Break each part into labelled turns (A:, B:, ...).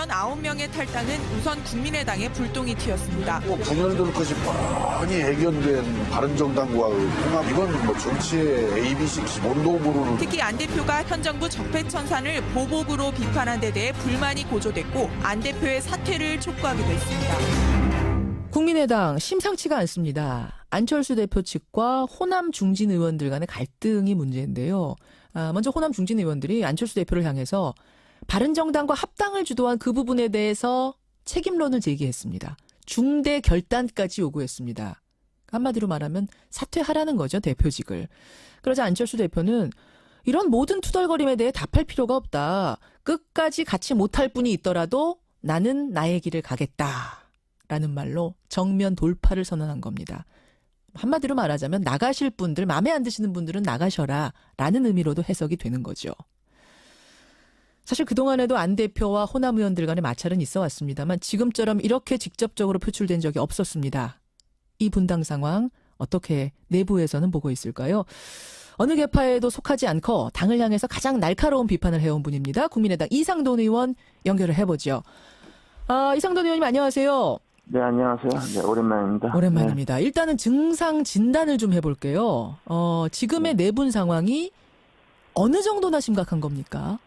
A: 의원 9명의 탈당은 우선 국민의당의 불똥이 튀었습니다.
B: 분열될 것이 뻔히 예견된 바른정당과의 통합, 이건 정치의 ABC 기본도 모르는.
A: 특히 안 대표가 현 정부 적폐청산을 보복으로 비판한 데 대해 불만이 고조됐고 안 대표의 사퇴를 촉구하기도 했습니다.
C: 국민의당 심상치가 않습니다. 안철수 대표 측과 호남 중진 의원들 간의 갈등이 문제인데요. 먼저 호남 중진 의원들이 안철수 대표를 향해서 바른정당과 합당을 주도한 그 부분에 대해서 책임론을 제기했습니다. 중대 결단까지 요구했습니다. 한마디로 말하면 사퇴하라는 거죠, 대표직을. 그러자 안철수 대표는 이런 모든 투덜거림에 대해 답할 필요가 없다. 끝까지 같이 못할 분이 있더라도 나는 나의 길을 가겠다라는 말로 정면 돌파를 선언한 겁니다. 한마디로 말하자면 나가실 분들, 마음에 안 드시는 분들은 나가셔라 라는 의미로도 해석이 되는 거죠. 사실 그동안에도 안 대표와 호남 의원들 간의 마찰은 있어 왔습니다만 지금처럼 이렇게 직접적으로 표출된 적이 없었습니다. 이 분당 상황 어떻게 내부에서는 보고 있을까요? 어느 계파에도 속하지 않고 당을 향해서 가장 날카로운 비판을 해온 분입니다. 국민의당 이상돈 의원 연결을 해보죠. 이상돈 의원님 안녕하세요.
D: 네, 안녕하세요. 네, 오랜만입니다.
C: 오랜만입니다. 네. 일단은 증상 진단을 좀 해볼게요. 지금의 내분 상황이 어느 정도나 심각한 겁니까?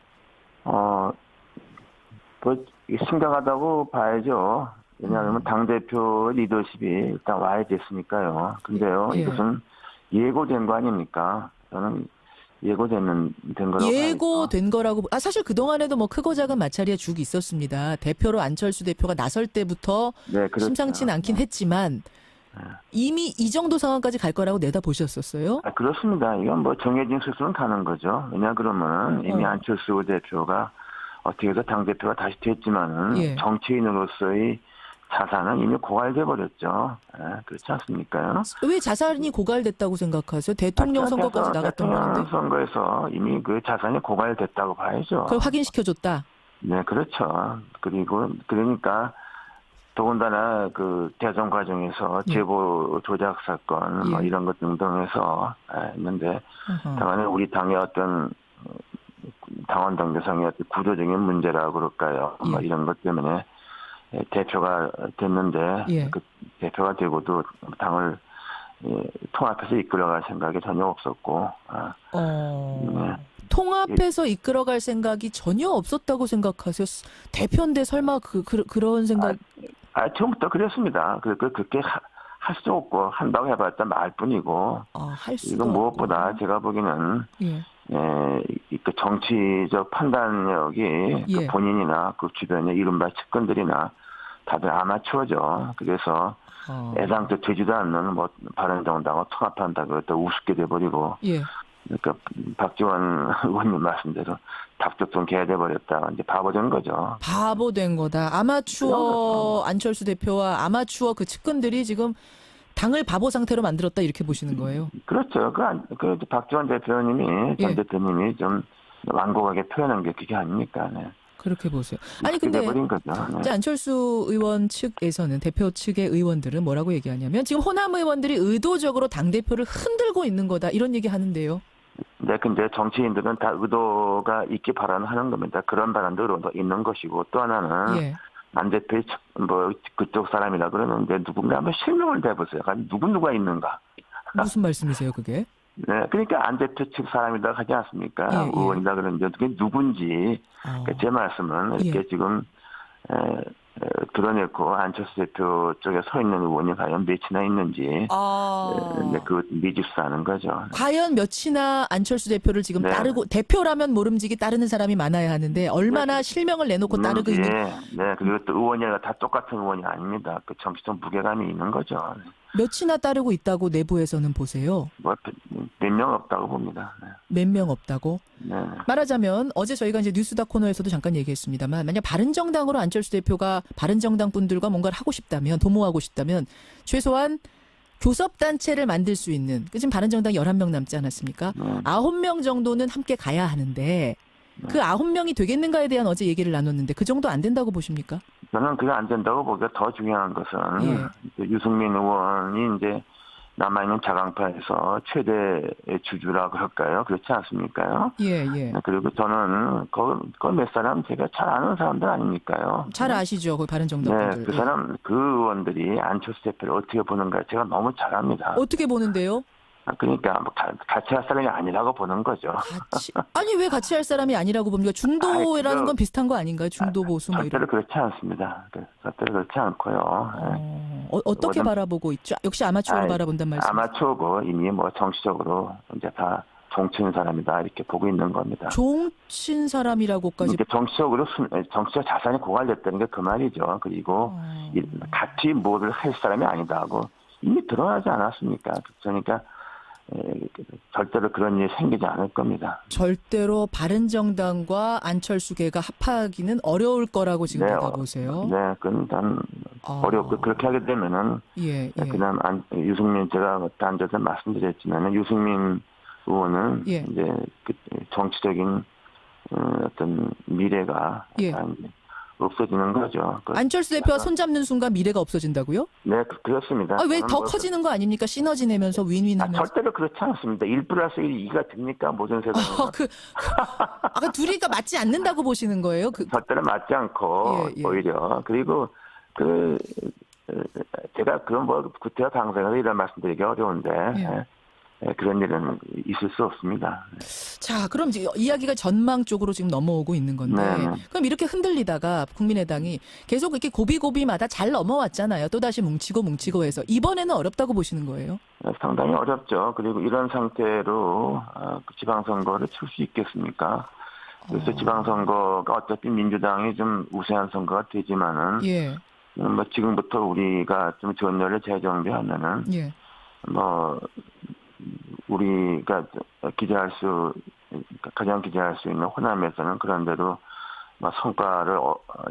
D: 심각하다고 봐야죠. 왜냐하면 당대표 리더십이 일단 와야 됐으니까요. 근데요, 이것은 예고된 거 아닙니까? 저는 된 거라고.
C: 예고된 거라고. 사실 그동안에도 뭐 크고 작은 마찰이야 쭉 있었습니다. 대표로 안철수 대표가 나설 때부터
D: 네, 그렇죠.
C: 심상치는 않긴 했지만 이미 이 정도 상황까지 갈 거라고 내다보셨었어요?
D: 그렇습니다. 이건 뭐 정해진 수순은 가는 거죠. 왜냐 그러면 이미 안철수 대표가 어떻게 해서 당대표가 다시 됐지만은 정치인으로서의 자산은 이미 고갈돼 버렸죠. 그렇지 않습니까요?
C: 왜 자산이 고갈됐다고 생각하세요? 대통령 선거까지 나갔던 건데.
D: 대통령 선거에서 이미 그 자산이 고갈됐다고 봐야죠.
C: 그걸 확인시켜줬다?
D: 네, 그렇죠. 그러니까 더군다나 그 대선 과정에서 제보 조작 사건 뭐 이런 것 등등해서 했는데 다만 우리 당의 어떤 당원 당대상의 어떤 구조적인 문제라고 그럴까요? 뭐 이런 것 때문에 대표가 됐는데 그 대표가 되고도 당을 통합해서 이끌어갈 생각이 전혀 없었고
C: 통합해서 이끌어갈 생각이 전혀 없었다고 생각하세요? 대표인데 설마 그런 생각?
D: 처음부터 그랬습니다. 그렇게 할 수도 없고 한다고 해봤자 말뿐이고.
C: 할 수도
D: 이건 무엇보다 없고. 제가 보기에는 그 정치적 판단력이 그 본인이나 그 주변의 이른바 측근들이나 다들 아마추어죠. 그래서 애당초 되지도 않는 뭐 바른정당과 통합한다고 또 우습게 돼버리고. 그러니까 박지원 의원님 말씀대로 닭도통 개돼버렸다. 이제 바보 된 거죠.
C: 바보 된 거다. 아마추어 안철수 대표와 아마추어 그 측근들이 지금 당을 바보 상태로 만들었다 이렇게 보시는 거예요? 그렇죠.
D: 그 박지원 대표님이 전 대표님이 좀 완곡하게 표현한 게 그게 아닙니까? 네.
C: 그렇게 보세요. 아니 근데 이제 안철수 의원 측에서는 대표 측의 의원들은 뭐라고 얘기하냐면 지금 호남 의원들이 의도적으로 당대표를 흔들고 있는 거다 이런 얘기 하는데요.
D: 네, 근데 정치인들은 다 의도가 있기 바라는 겁니다. 그런 바람도 있는 것이고 또 하나는 안 대표의 그쪽 사람이라 그러는데 누군가 한번 실명을 대보세요. 누가 있는가?
C: 무슨 말씀이세요, 그게?
D: 네, 그러니까 안 대표 측 사람이다 하지 않습니까? 의원이다 그러는데 그게 누군지 제 말씀은 이렇게 지금 드러냈고 안철수 대표 쪽에 서 있는 의원이 과연 몇이나 있는지 그 미집사하는 거죠.
C: 과연 몇이나 안철수 대표를 지금 따르고 대표라면 모름지기 따르는 사람이 많아야 하는데 얼마나 실명을 내놓고 따르고 있는.
D: 네, 그리고 또 의원이 다 똑같은 의원이 아닙니다. 그 정치적 무게감이 있는 거죠.
C: 몇이나 따르고 있다고 내부에서는 보세요?
D: 몇 명 없다고 봅니다.
C: 몇 명 없다고?
D: 네.
C: 말하자면 어제 저희가 이제 뉴스다 코너에서도 잠깐 얘기했습니다만 만약 바른정당으로 안철수 대표가 바른정당 분들과 뭔가를 하고 싶다면 도모하고 싶다면 최소한 교섭단체를 만들 수 있는 지금 바른정당 11명 남지 않았습니까? 9명 정도는 함께 가야 하는데 그 9명이 되겠는가에 대한 어제 얘기를 나눴는데 그 정도 안 된다고 보십니까?
D: 저는 그게 안 된다고 보기가 더 중요한 것은 유승민 의원이 이제 남아있는 자강파에서 최대 주주라고 할까요? 그렇지 않습니까요?
C: 예.
D: 그리고 저는 그 몇 사람 제가 잘 아는 사람들 아닙니까요?
C: 잘 아시죠, 그 바른정당
D: 네,
C: 분들.
D: 그 의원들이 안철수 대표를 어떻게 보는가 제가 너무 잘 압니다.
C: 어떻게 보는데요?
D: 그러니까 뭐 같이 할 사람이 아니라고 보는 거죠.
C: 아니 왜 같이 할 사람이 아니라고 봅니까? 중도라는 건 비슷한 거 아닌가요? 중도 보수 뭐
D: 절대로
C: 이런.
D: 그렇지 않습니다. 절대로 그렇지 않고요.
C: 어떻게 바라보고 있죠? 역시 아마추어로 바라본단 말씀.
D: 아마추어고 이미 뭐 정치적으로 이제 다 종친 사람이다 이렇게 보고 있는 겁니다.
C: 종친 사람이라고까지.
D: 이렇게 정치적 자산이 고갈됐다는 게 그 말이죠. 그리고 같이 뭐를 할 사람이 아니다 하고 이미 드러나지 않았습니까? 그러니까 절대로 그런 일이 생기지 않을 겁니다.
C: 절대로 바른정당과 안철수계가 합하기는 어려울 거라고 지금 보세요.
D: 네, 그건 어렵고 그렇게 하게 되면은 그다음 유승민 제가 단전에 말씀드렸지만 유승민 의원은 이제 그 정치적인 어떤 미래가 없어지는 거죠.
C: 안철수 대표와 손잡는 순간 미래가 없어진다고요?
D: 네, 그렇습니다.
C: 왜 더 커지는 거 아닙니까? 시너지 내면서 윈윈하면서.
D: 절대로 그렇지 않습니다. 1+1이 2가 됩니까? 모든 세상에.
C: 둘이가 맞지 않는다고 보시는 거예요?
D: 절대로 맞지 않고 오히려. 그리고 제가 그건 뭐 구태여 당생으로 이런 말씀드리기 어려운데 그런 일은 있을 수 없습니다.
C: 자, 그럼 이제 이야기가 전망 쪽으로 지금 넘어오고 있는 건데 그럼 이렇게 흔들리다가 국민의당이 계속 이렇게 고비고비마다 잘 넘어왔잖아요. 또다시 뭉치고 해서 이번에는 어렵다고 보시는 거예요?
D: 상당히 어렵죠. 그리고 이런 상태로 지방선거를 칠 수 있겠습니까? 그래서 지방선거가 어차피 민주당이 좀 우세한 선거가 되지만은 뭐 지금부터 우리가 좀 전열을 재정비하면은 뭐 우리가 가장 기대할 수 있는 호남에서는 그런 대로 성과를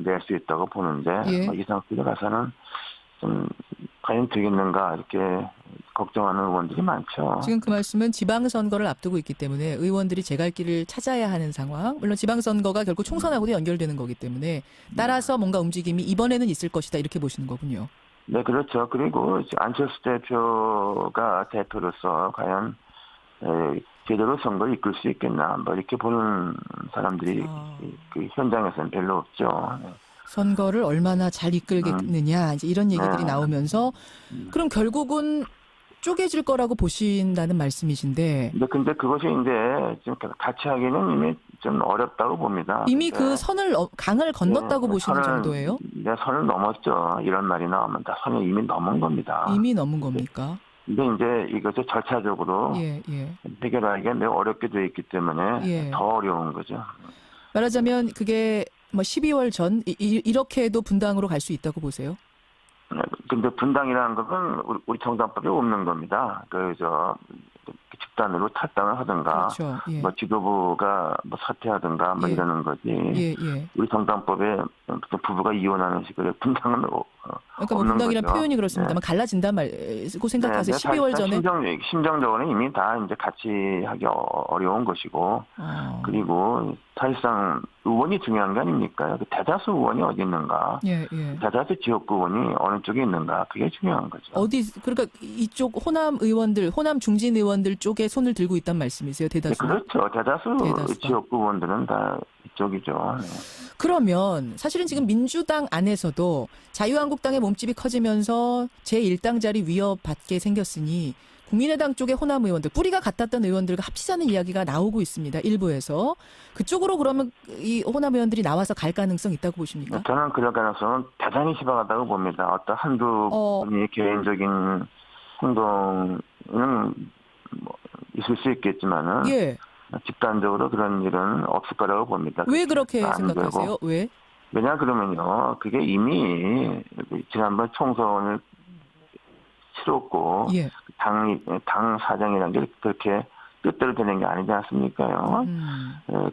D: 낼 수 있다고 보는데 이 상태로 가서는 좀 과연 되겠는가 이렇게 걱정하는 의원들이 많죠.
C: 지금 그 말씀은 지방선거를 앞두고 있기 때문에 의원들이 제갈 길을 찾아야 하는 상황. 물론 지방선거가 결국 총선하고도 연결되는 거기 때문에 따라서 뭔가 움직임이 이번에는 있을 것이다 이렇게 보시는 거군요.
D: 네, 그렇죠. 그리고 안철수 대표가 대표로서 과연 제대로 선거를 이끌 수 있겠나, 뭐 이렇게 보는 사람들이 그 현장에서는 별로 없죠.
C: 선거를 얼마나 잘 이끌겠느냐, 이제 이런 얘기들이 나오면서 그럼 결국은 쪼개질 거라고 보신다는 말씀이신데.
D: 근데 그것이 이제 지금 같이 하기는 이미 좀 어렵다고 봅니다.
C: 이미 그 강을 건넜다고 보시는 정도예요?
D: 네, 선을 넘었죠. 이런 말이 나오면 다 선을 이미 넘은 겁니다.
C: 이미 넘은 겁니까?
D: 근데 이제 이것을 절차적으로 해결하기가 매우 어렵게 되어 있기 때문에 더 어려운 거죠.
C: 말하자면 그게 뭐 12월 전 이렇게 해도 분당으로 갈 수 있다고 보세요?
D: 근데 분당이라는 것은 우리 정당법에 없는 겁니다. 집단으로 탈당을 하든가, 뭐 지도부가 뭐 사퇴하든가, 뭐 이러는 거지. 우리 정당법에 부부가 이혼하는 식으로 분당은
C: 그러니까 뭐 분당이란
D: 거죠.
C: 표현이 그렇습니다만 갈라진단 말고 생각하세요. 12월 전에
D: 심정적으로는 이미 다 이제 같이 하기 어려운 것이고, 그리고 사실상 의원이 중요한 게 아닙니까? 대다수 의원이 어디 있는가? 대다수 지역구 의원이 어느 쪽에 있는가? 그게 중요한 거죠.
C: 그러니까 이쪽 호남 의원들, 호남 중진 의원들 쪽에 손을 들고 있단 말씀이세요? 대다수.
D: 네, 그렇죠. 대다수 지역구 의원들은 다 이쪽이죠.
C: 그러면 사실은 지금 민주당 안에서도 자유한국당의 몸집이 커지면서 제1당 자리 위협받게 생겼으니 국민의당 쪽의 호남 의원들, 뿌리가 같았던 의원들과 합치자는 이야기가 나오고 있습니다. 일부에서. 그쪽으로 그러면 이 호남 의원들이 나와서 갈 가능성 있다고 보십니까?
D: 저는 그럴 가능성은 대단히 희박하다고 봅니다. 어떤 한두 분이 개인적인 행동은 뭐 있을 수 있겠지만은 집단적으로 그런 일은 없을 거라고 봅니다.
C: 왜 그렇게 생각하세요? 왜?
D: 왜냐 그러면요. 그게 이미 지난번 총선을 치렀고 당 사정이라는 게 그렇게 뜻대로 되는 게 아니지 않습니까요?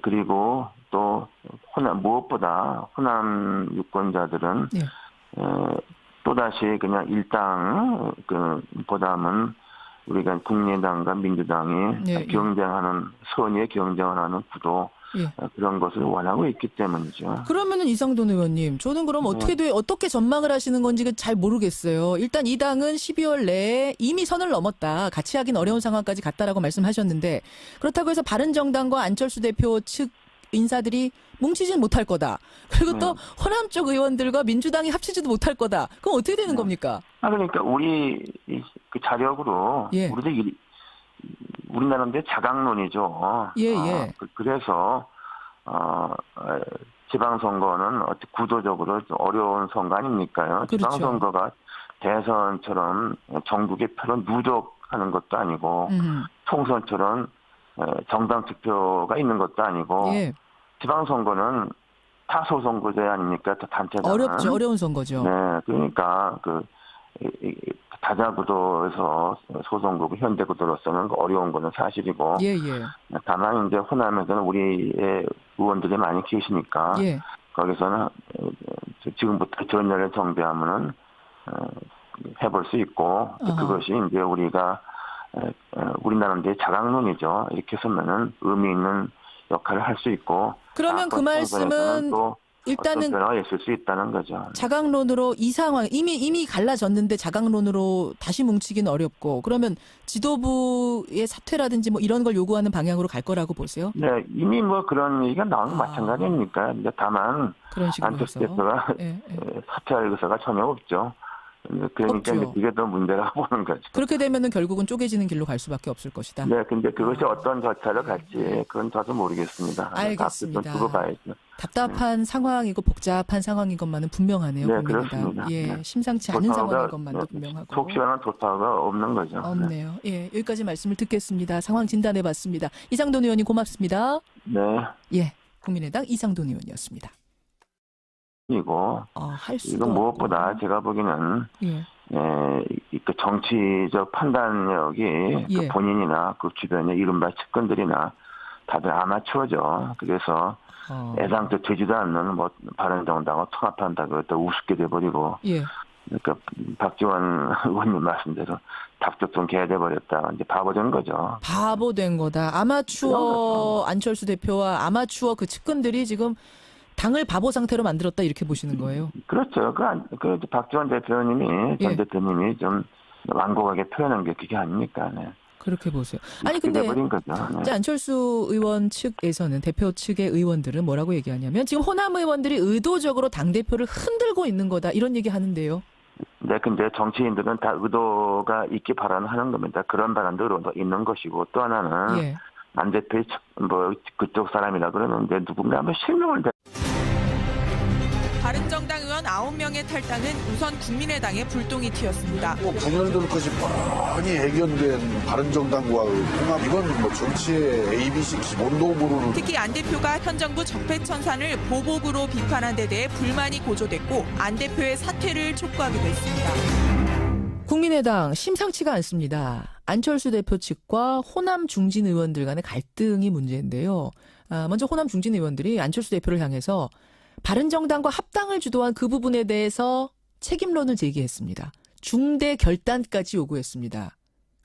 D: 그리고 또 무엇보다 호남 유권자들은 또다시 그냥 일당 보다는 우리가 국민의당과 민주당이 경쟁하는 선의의 경쟁을 하는 구도
C: 예.
D: 그런 것을 원하고 있기 때문이죠.
C: 그러면은 이상돈 의원님, 저는 그럼 어떻게 전망을 하시는 건지 잘 모르겠어요. 일단 이 당은 12월 내에 이미 선을 넘었다. 같이 하긴 어려운 상황까지 갔다라고 말씀하셨는데, 그렇다고 해서 바른정당과 안철수 대표 측 인사들이 뭉치진 못할 거다. 그리고 또 호남 쪽 의원들과 민주당이 합치지도 못할 거다. 그럼 어떻게 되는 겁니까?
D: 그러니까 우리 그 자력으로
C: 예.
D: 우리나라인데 자강론이죠.
C: 예.
D: 그래서 지방선거는 구도적으로 좀 어려운 선거 아닙니까요?
C: 그렇죠.
D: 지방선거가 대선처럼 전국의 표를 누적하는 것도 아니고 총선처럼 정당 투표가 있는 것도 아니고
C: 예.
D: 지방선거는 타소 선거제 아닙니까? 단체장
C: 어렵죠. 어려운 선거죠.
D: 네, 그러니까 다자구도에서 소선거구 현대구도로서는 어려운 것은 사실이고,
C: 예.
D: 다만 이제 호남에서는 우리의 의원들이 많이 계시니까
C: 예.
D: 거기서는 지금부터 전열을 정비하면은 해볼 수 있고, 그것이 이제 우리나라의 자강론이죠. 이렇게 서면은 의미 있는 역할을 할 수 있고.
C: 그러면 그 말씀은
D: 또
C: 일단은
D: 어떤 변화가 있을 수 있다는 거죠.
C: 자강론으로 이 상황 이미 갈라졌는데 자강론으로 다시 뭉치기는 어렵고, 그러면 지도부의 사퇴라든지 뭐 이런 걸 요구하는 방향으로 갈 거라고 보세요?
D: 네, 이미 뭐 그런 얘기가 나온 건 마찬가지니까. 이제 다만
C: 그런 식으로
D: 안철수
C: 해서.
D: 대표가 사퇴할 의사가 전혀 없죠. 그러니까
C: 없죠.
D: 이게 더 문제가 보는 거죠.
C: 그렇게 되면은 결국은 쪼개지는 길로 갈 수밖에 없을 것이다.
D: 네, 근데 그것이 어떤 절차를 갈지 그건 저도 모르겠습니다.
C: 알겠습니다.
D: 앞으로 두고 봐야죠.
C: 답답한 상황이고 복잡한 상황인 것만은 분명하네요.
D: 네,
C: 국민의당.
D: 그렇습니다.
C: 예,
D: 네.
C: 심상치 않은 상황인 것만도 분명하고.
D: 속 시원한 돌파가 없는 거죠.
C: 없네요. 예, 여기까지 말씀을 듣겠습니다. 상황 진단해봤습니다. 이상돈 의원님 고맙습니다.
D: 네.
C: 예, 국민의당 이상돈 의원이었습니다.
D: 이거
C: 할 수도
D: 이거 무엇보다
C: 없고.
D: 제가 보기에는
C: 예.
D: 그 정치적 판단력이
C: 예.
D: 본인이나 그 주변의 이른바 측근들이나 다들 아마추어죠. 그래서 애당초 되지도 않는 뭐 바른정당과 통합한다고 또 우습게 돼버리고.
C: 예.
D: 그러니까 박지원 의원님 말씀대로 답답성 개돼버렸다. 이제 바보 된 거죠.
C: 바보 된 거다. 아마추어 안철수 대표와 아마추어 그 측근들이 지금 당을 바보 상태로 만들었다 이렇게 보시는 거예요?
D: 그렇죠. 그 박지원 대표님이 전
C: 예.
D: 대표님이 좀 완곡하게 표현한 게 그게 아닙니까? 네.
C: 그렇게 보세요. 아니 근데 이제 안철수 의원 측에서는 대표 측의 의원들은 뭐라고 얘기하냐면 지금 호남 의원들이 의도적으로 당대표를 흔들고 있는 거다 이런 얘기 하는데요.
D: 네, 근데 정치인들은 다 의도가 있기 바라는 겁니다. 그런 바람도 있는 것이고 또 하나는
C: 예.
D: 안 대표의 그쪽 사람이라 그러는데 누군가 한번 실명을
A: 바른정당 의원 9명의 탈당은 우선 국민의당의 불똥이 튀었습니다.
B: 분열될 것이 뻔히 예견된 바른정당과 통합, 이건 뭐 정치의 ABC 기본도 모르는.
A: 특히 안 대표가 현 정부 적폐청산을 보복으로 비판한 데 대해 불만이 고조됐고 안 대표의 사퇴를 촉구하기도 했습니다.
C: 국민의당 심상치가 않습니다. 안철수 대표 측과 호남 중진 의원들 간의 갈등이 문제인데요. 먼저 호남 중진 의원들이 안철수 대표를 향해서 바른정당과 합당을 주도한 그 부분에 대해서 책임론을 제기했습니다. 중대 결단까지 요구했습니다.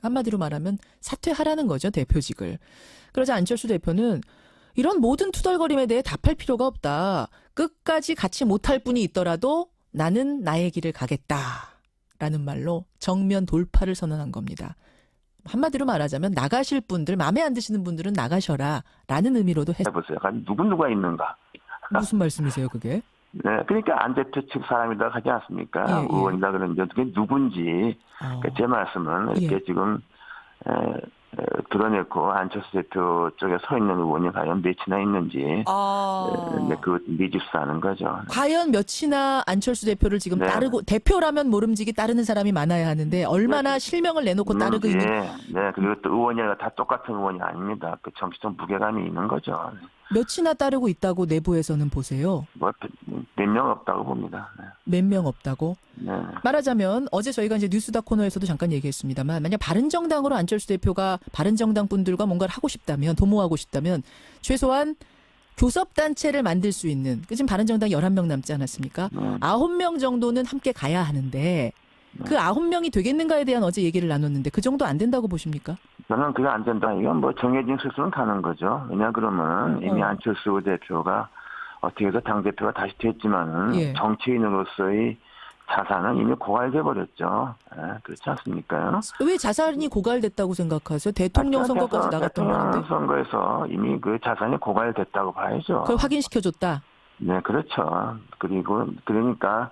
C: 한마디로 말하면 사퇴하라는 거죠, 대표직을. 그러자 안철수 대표는 이런 모든 투덜거림에 대해 답할 필요가 없다. 끝까지 같이 못할 분이 있더라도 나는 나의 길을 가겠다라는 말로 정면 돌파를 선언한 겁니다. 한마디로 말하자면 나가실 분들, 마음에 안 드시는 분들은 나가셔라 라는 의미로도
D: 해보세요. 누구누가 있는가.
C: 무슨 말씀이세요, 그게?
D: 네, 그러니까 안 대표 측 사람이다 하지 않습니까?
C: 예.
D: 의원이다 그러는데 그게 누군지. 그러니까 제 말씀은 이렇게 지금 드러냈고 안철수 대표 쪽에 서 있는 의원이 과연 몇이나 있는지 그 미집사하는 거죠.
C: 과연 몇이나 안철수 대표를 지금 따르고 대표라면 모름지기 따르는 사람이 많아야 하는데 얼마나 실명을 내놓고 따르고 있는.
D: 네, 그리고 또 의원이 다 똑같은 의원이 아닙니다. 그 정치적 무게감이 있는 거죠.
C: 몇이나 따르고 있다고 내부에서는 보세요.
D: 뭐 몇 명 없다고 봅니다. 네.
C: 몇 명 없다고?
D: 네.
C: 말하자면 어제 저희가 이제 뉴스다 코너에서도 잠깐 얘기했습니다만 만약 바른정당으로 안철수 대표가 바른정당 분들과 뭔가를 하고 싶다면 도모하고 싶다면 최소한 교섭단체를 만들 수 있는 지금 바른정당 11명 남지 않았습니까? 9명 정도는 함께 가야 하는데 그 9명이 되겠는가에 대한 어제 얘기를 나눴는데 그 정도 안 된다고 보십니까?
D: 저는 그게 안 된다. 이건 뭐 정해진 수순은 가는 거죠. 왜냐 그러면 이미 안철수 대표가 어떻게 해서 당대표가 다시 됐지만은
C: 예.
D: 정치인으로서의 자산은 이미 고갈돼 버렸죠. 그렇지 않습니까요?
C: 왜 자산이 고갈됐다고 생각하세요? 대통령 선거까지 나갔던
D: 대통령
C: 건데.
D: 선거에서 이미 그 자산이 고갈됐다고 봐야죠.
C: 그걸 확인시켜줬다.
D: 네, 그렇죠. 그러니까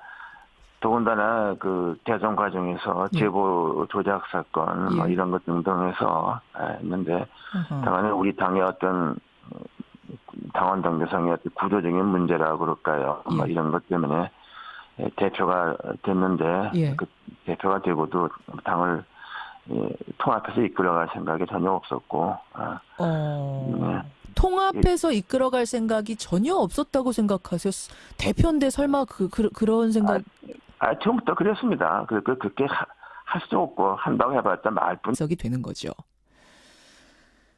D: 더군다나 그 대선 과정에서
C: 예.
D: 제보 조작 사건 뭐
C: 예.
D: 이런 것 등등해서 했는데 다만 우리 당의 어떤 당원 당대상의 어떤 구조적인 문제라고 그럴까요?
C: 예.
D: 뭐 이런 것 때문에 대표가 됐는데
C: 예.
D: 그 대표가 되고도 당을 통합해서 이끌어갈 생각이 전혀 없었고. 네.
C: 통합해서 이끌어갈 생각이 전혀 없었다고 생각하세요? 대표인데 설마 그런 생각?
D: 처음부터 그랬습니다. 그렇게 할 수 없고 한다고 해봤자 말뿐.
C: 적이 되는 거죠.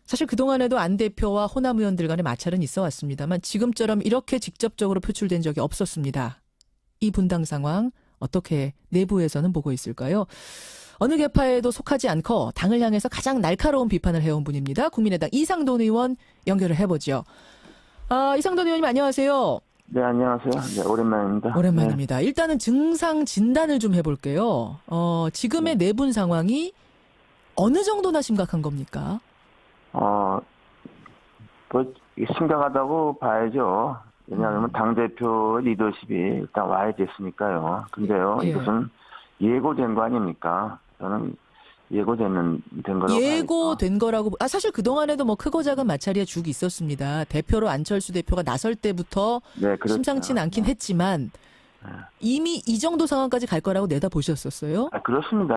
C: 사실 그동안에도 안 대표와 호남 의원들 간의 마찰은 있어 왔습니다만 지금처럼 이렇게 직접적으로 표출된 적이 없었습니다. 이 분당 상황 어떻게 내부에서는 보고 있을까요? 어느 계파에도 속하지 않고 당을 향해서 가장 날카로운 비판을 해온 분입니다. 국민의당 이상돈 의원 연결을 해보죠. 이상돈 의원님 안녕하세요.
D: 네, 안녕하세요. 네, 오랜만입니다.
C: 오랜만입니다. 일단은 증상 진단을 좀 해볼게요. 지금의 내분 상황이 어느 정도나 심각한 겁니까?
D: 심각하다고 봐야죠. 왜냐하면 당대표 리더십이 일단 와야 됐으니까요. 근데요,
C: 예.
D: 이것은 예고된 거 아닙니까? 저는 된 거라고 봐야죠.
C: 예고된 거라고. 사실 그동안에도 뭐 크고 작은 마찰이야 쭉 있었습니다. 대표로 안철수 대표가 나설 때부터
D: 네, 그렇죠.
C: 심상치는 않긴 했지만 이미 이 정도 상황까지 갈 거라고 내다보셨었어요?
D: 그렇습니다.